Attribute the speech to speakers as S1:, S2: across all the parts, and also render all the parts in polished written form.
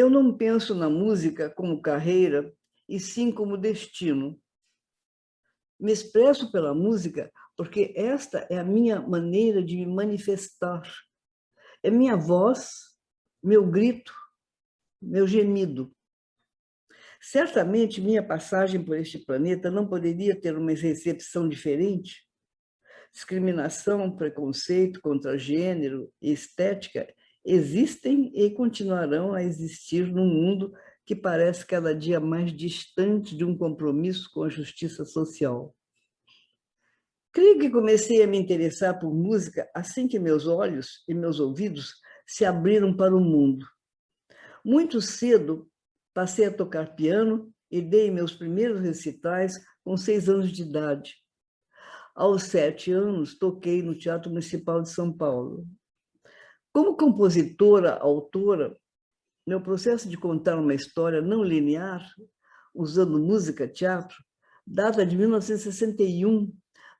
S1: Eu não penso na música como carreira, e sim como destino. Me expresso pela música porque esta é a minha maneira de me manifestar. É minha voz, meu grito, meu gemido. Certamente, minha passagem por este planeta não poderia ter uma recepção diferente. Discriminação, preconceito contra gênero e estética existem e continuarão a existir num mundo que parece cada dia mais distante de um compromisso com a justiça social. Creio que comecei a me interessar por música assim que meus olhos e meus ouvidos se abriram para o mundo. Muito cedo, passei a tocar piano e dei meus primeiros recitais com 6 anos de idade. Aos 7 anos, toquei no Teatro Municipal de São Paulo. Como compositora, autora, meu processo de contar uma história não linear, usando música, teatro, data de 1961,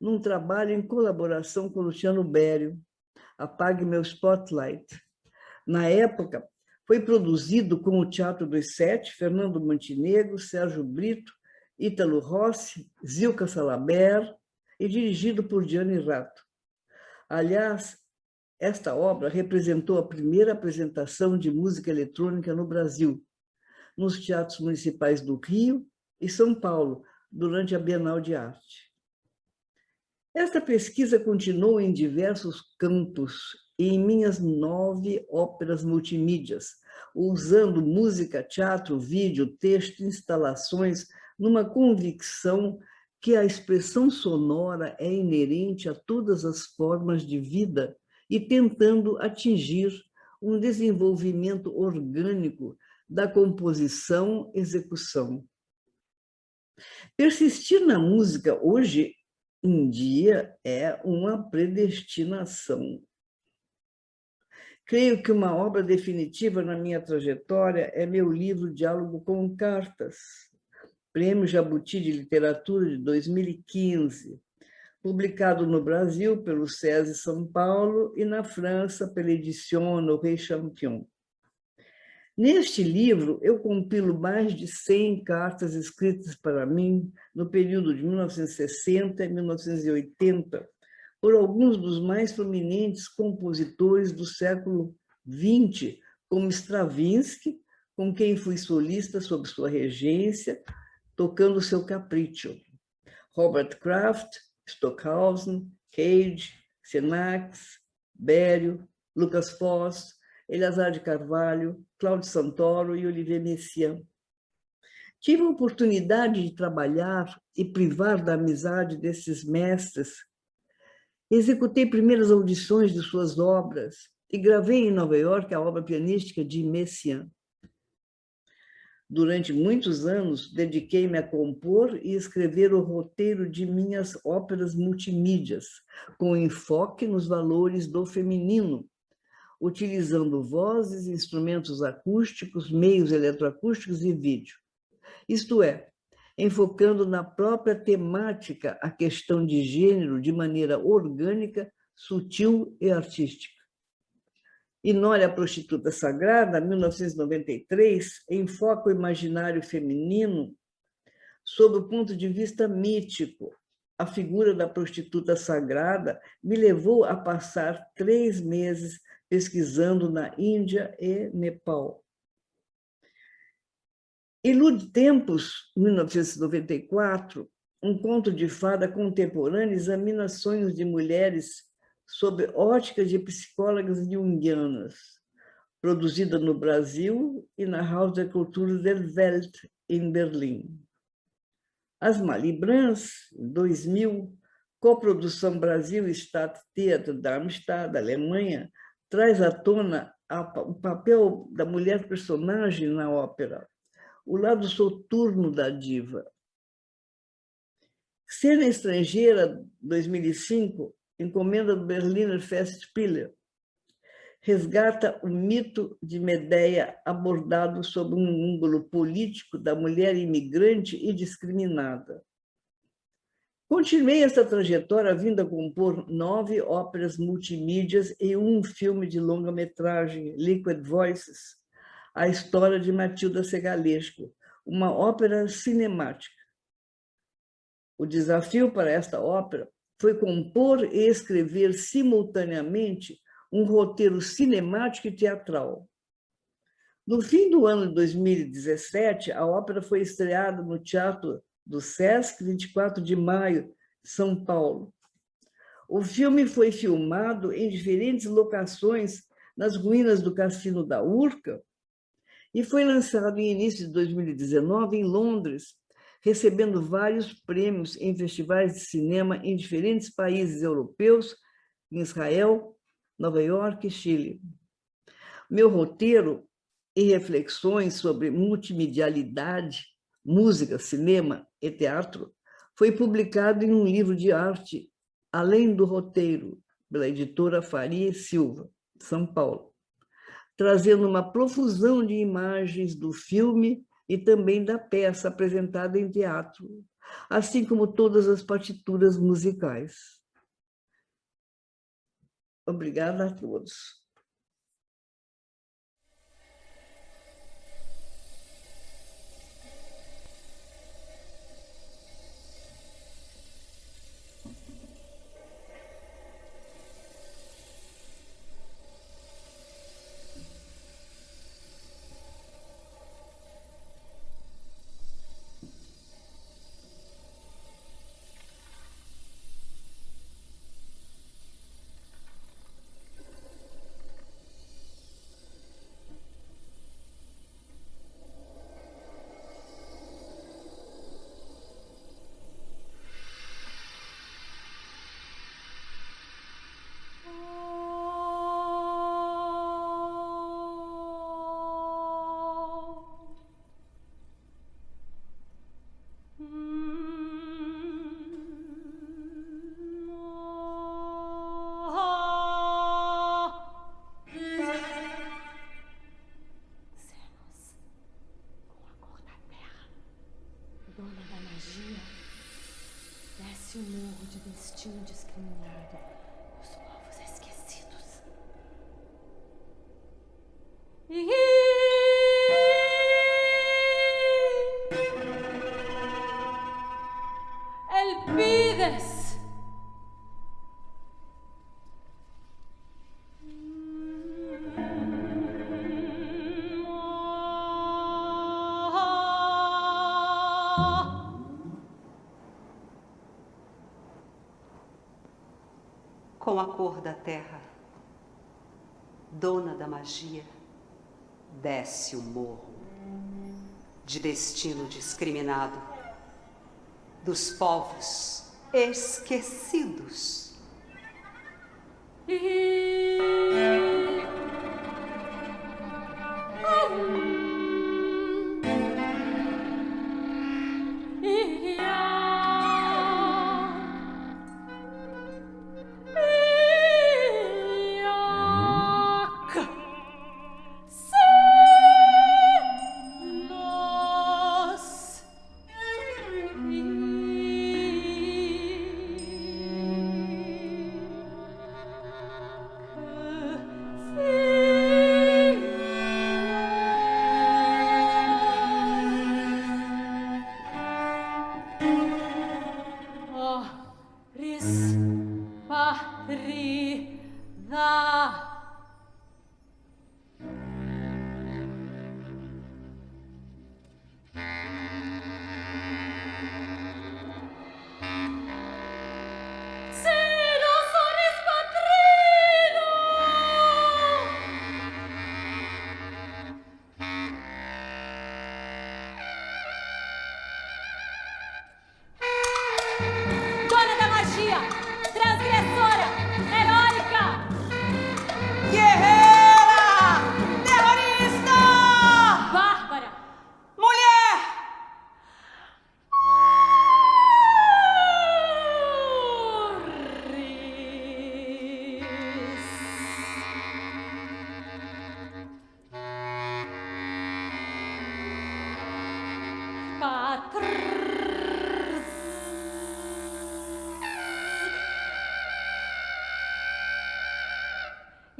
S1: num trabalho em colaboração com Luciano Berio, Apague Meu Spotlight. Na época, foi produzido com o Teatro dos Sete, Fernando Montenegro, Sérgio Brito, Ítalo Rossi, Zilka Salaber, e dirigido por Gianni Rato. Aliás, esta obra representou a primeira apresentação de música eletrônica no Brasil, nos teatros municipais do Rio e São Paulo, durante a Bienal de Arte. Esta pesquisa continuou em diversos campos e em minhas 9 óperas multimídias, usando música, teatro, vídeo, texto, instalações, numa convicção que a expressão sonora é inerente a todas as formas de vida e tentando atingir um desenvolvimento orgânico da composição-execução. Persistir na música hoje em dia é uma predestinação. Creio que uma obra definitiva na minha trajetória é meu livro Diálogo com Cartas, Prêmio Jabuti de Literatura de 2015, publicado no Brasil pelo SESI São Paulo e na França pela Édition Honoré Champion. Neste livro, eu compilo mais de 100 cartas escritas para mim no período de 1960 e 1980, por alguns dos mais prominentes compositores do século XX, como Stravinsky, com quem fui solista sob sua regência, tocando seu capricho, Robert Kraft, Stockhausen, Cage, Xenax, Berio, Lucas Foss, Eleazar de Carvalho, Cláudio Santoro e Olivier Messiaen. Tive a oportunidade de trabalhar e privar da amizade desses mestres. Executei primeiras audições de suas obras e gravei em Nova York a obra pianística de Messiaen. Durante muitos anos, dediquei-me a compor e escrever o roteiro de minhas óperas multimídias, com enfoque nos valores do feminino, utilizando vozes, instrumentos acústicos, meios eletroacústicos e vídeo. Isto é, enfocando na própria temática a questão de gênero de maneira orgânica, sutil e artística. Inória, a Prostituta Sagrada, 1993, enfoca o imaginário feminino sob o ponto de vista mítico. A figura da prostituta sagrada me levou a passar 3 meses pesquisando na Índia e Nepal. Ilude Tempos, 1994, um conto de fada contemporâneo, examina sonhos de mulheres sob ótica de psicólogas junguianas, produzida no Brasil e na Haus der Kultur der Welt, em Berlim. As Malibrancs, 2000, coprodução Brasil e Stadttheater Darmstadt, Alemanha, traz à tona o papel da mulher personagem na ópera, o lado soturno da diva. Cena Estrangeira, 2005, encomenda do Berliner Festspiele, resgata o mito de Medeia abordado sob um ângulo político da mulher imigrante e discriminada. Continuei esta trajetória vindo a compor 9 óperas multimídias e um filme de longa-metragem, Liquid Voices, a história de Matilda Segalesco, uma ópera cinemática. O desafio para esta ópera foi compor e escrever simultaneamente um roteiro cinemático e teatral. No fim do ano de 2017, a ópera foi estreada no Teatro do Sesc, 24 de maio, São Paulo. O filme foi filmado em diferentes locações nas ruínas do Cassino da Urca e foi lançado em início de 2019 em Londres, recebendo vários prêmios em festivais de cinema em diferentes países europeus, em Israel, Nova York e Chile. Meu roteiro e reflexões sobre multimedialidade, música, cinema e teatro foi publicado em um livro de arte, Além do Roteiro, pela editora Faria e Silva, São Paulo, trazendo uma profusão de imagens do filme e também da peça apresentada em teatro, assim como todas as partituras musicais. Obrigada a todos.
S2: Desce o morro de destino discriminado dos povos esquecidos. Elpides!
S3: Com a cor da terra, dona da magia, desce o morro de destino discriminado dos povos esquecidos.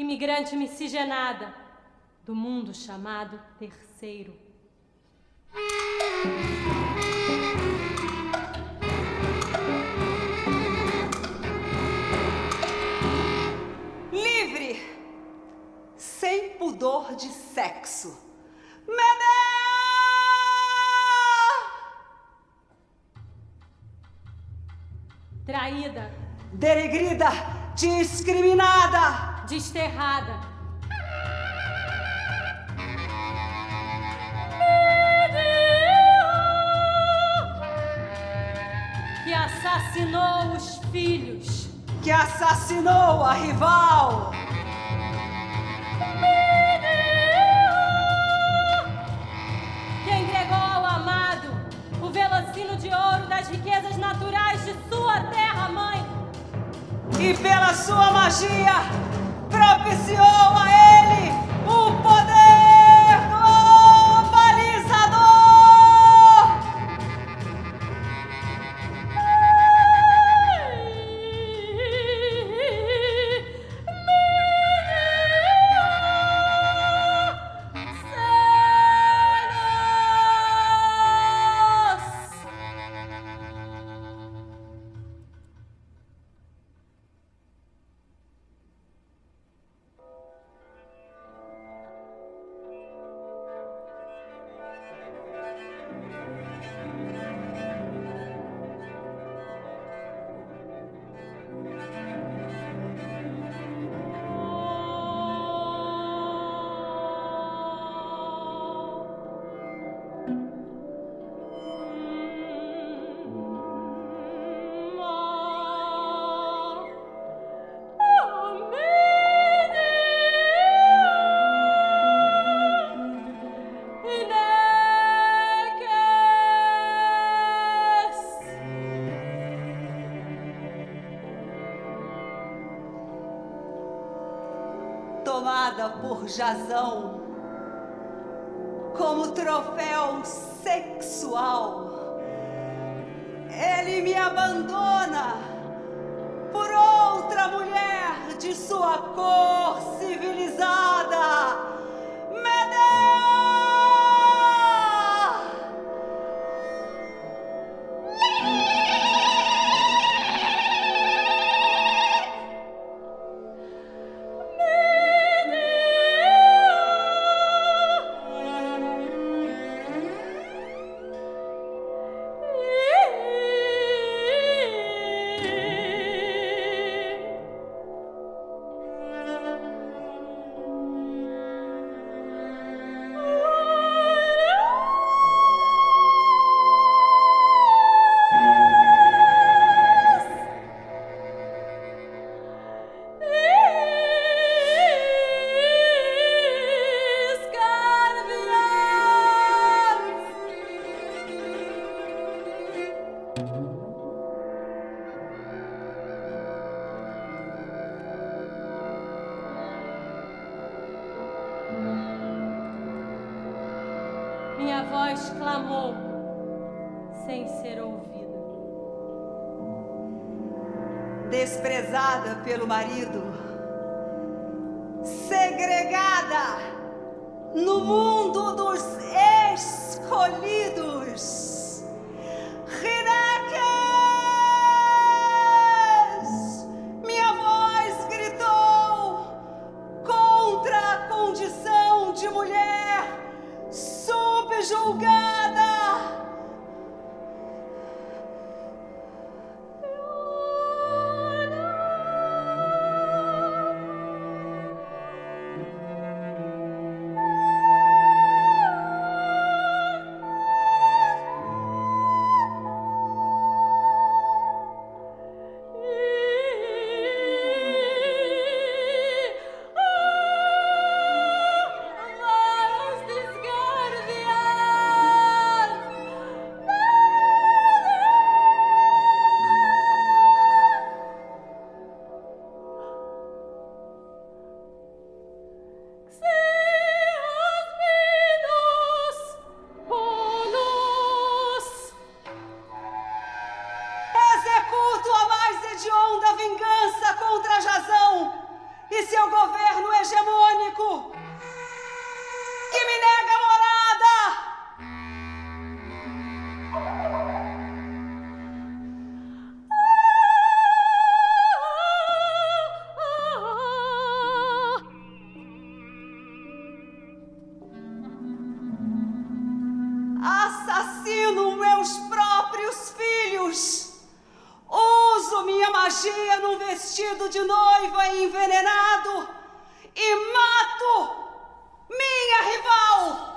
S2: Imigrante miscigenada, do mundo chamado Terceiro.
S3: Livre, sem pudor de sexo.
S2: Traída,
S3: Denegrida, discriminada,
S2: desterrada, que assassinou os filhos,
S3: que assassinou a rival,
S2: que entregou ao amado o velocino de ouro das riquezas naturais de sua terra-mãe,
S3: e pela sua magia propiciou a ele o poder globalizador. Tomada por Jazão como troféu sexual, ele me abandona por outra mulher de sua cor civilizada.
S2: minha voz clamou sem ser ouvida.
S3: Desprezada pelo marido, segregada no mundo dos escolhidos. Rinekes! Minha voz gritou contra a condição de mulher subjugada. Executo a mais hedionda vingança contra Jazão e seu governo hegemônico. magia num vestido de noiva envenenado e mato minha rival.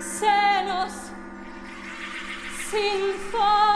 S2: senos sinfora.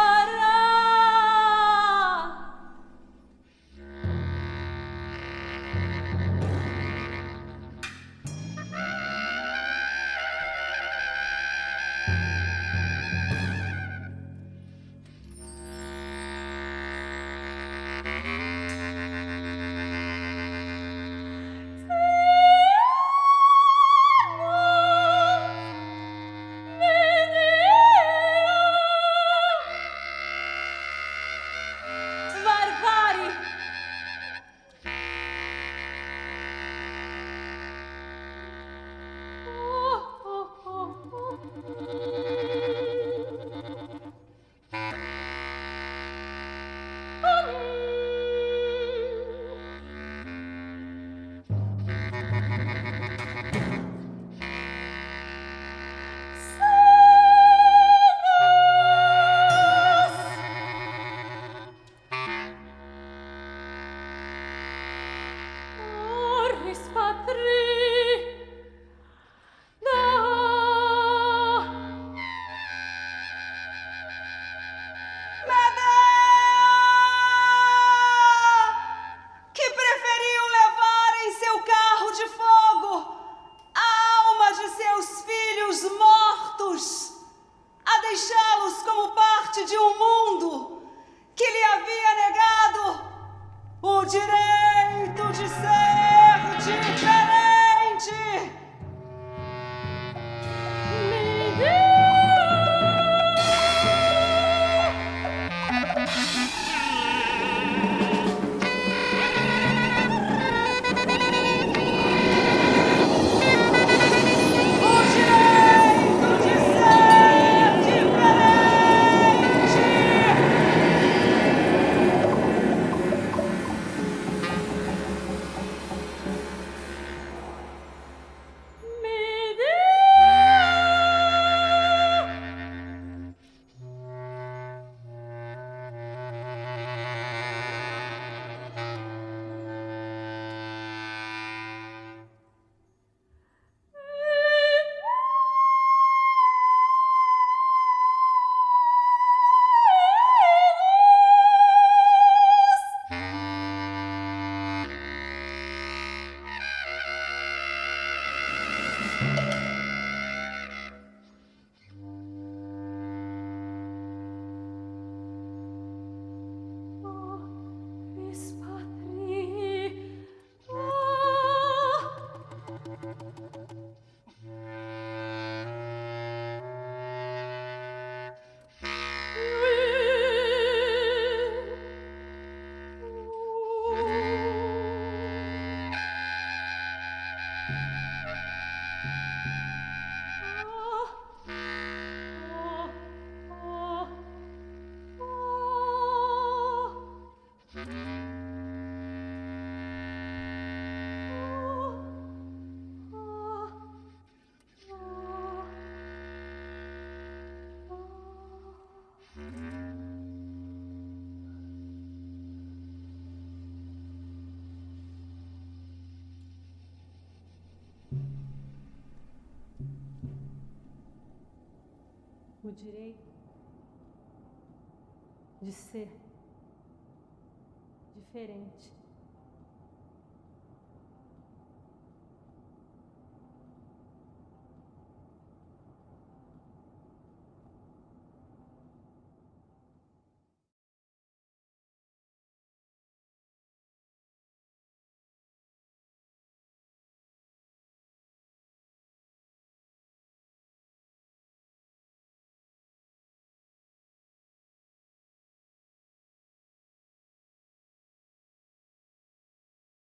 S2: O direito de ser diferente.